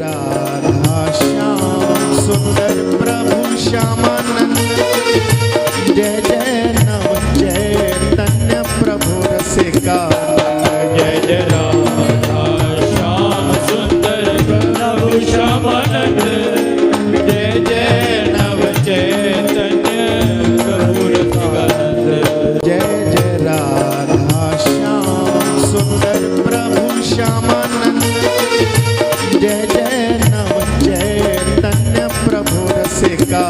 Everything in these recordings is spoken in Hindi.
राधा श्याम सुंदर प्रभु श्यामानंद। जय जय नव चैतन्य प्रभु रसिका। जय जय राधा श्याम सुंदर प्रभु श्यामानंद। जय जय नव चैतन्य प्रभु रसिकानंद। जय जय राधा श्याम सुंदर प्रभु श्यामानंद। जय जय नव चैतन्य प्रभु रसिका।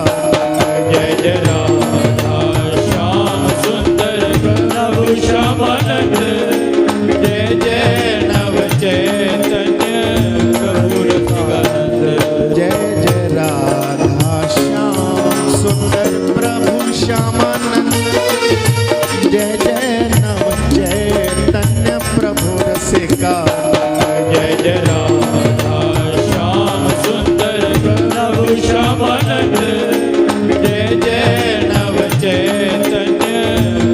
जय जय राधा श्याम सुंदर प्रभु श्यामानंद। जय जय नव चैतन्य प्रभु रसिकानंद। जय जय राधा श्याम सुंदर प्रभु श्यामानंद। जय जय नव चैतन्य प्रभु रसिका। जय जय राधा श्याम सुंदर प्रभु श्यामानंद। जय जय नव चैतन्य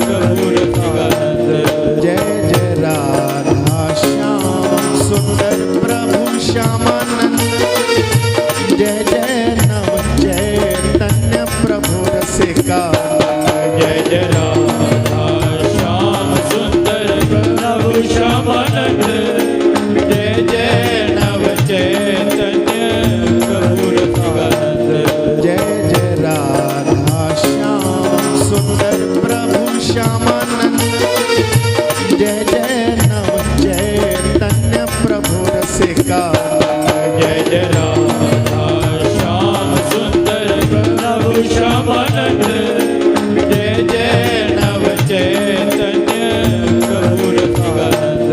प्रभु रसिकानंद। जय जय राधा श्याम सुंदर प्रभु श्यामानंद। जय जय नव चैतन्य प्रभु रसिका। जय जय राधा श्याम सुंदर प्रभु श्यामानंद। जय जय नव चैतन्य प्रभु रसिकानंद। जय जय राधा श्याम सुंदर प्रभु श्यामानंद। जय जय नव चैतन्य प्रभु रसिका। जय जय राधा श्याम सुंदर प्रभु श्यामानंद। जय जय नव चैतन्य प्रभु रसिकानंद।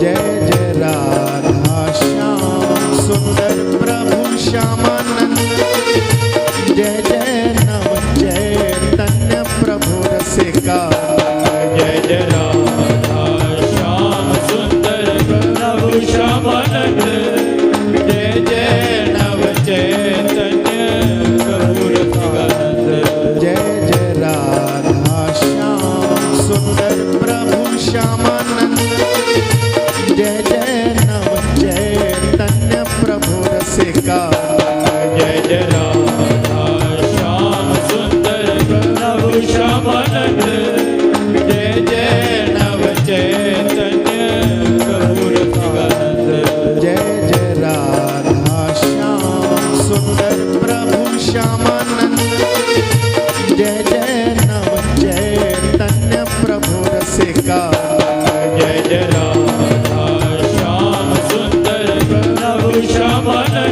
जय जय राधा श्याम सुंदर प्रभु श्यामानंद। जय जय नव चैतन्य प्रभु रसिका। जय जय राधा श्याम सुंदर प्रभु श्यामानंद। जय जय नव चैतन्य प्रभु रसिकानंद। जय जय राधा श्याम सुंदर प्रभु श्यामानंद। जय जय नव चैतन्य प्रभु रसिका। जय जय राधा श्याम सुंदर प्रभु श्यामानंद। जय जय नव चैतन्य प्रभु रसिकानंद। जय जय राधा श्याम सुंदर प्रभु श्यामानंद। जय जय नव चैतन्य प्रभु रसिका। जय जय राधा श्याम सुंदर प्रभु श्यामानंद।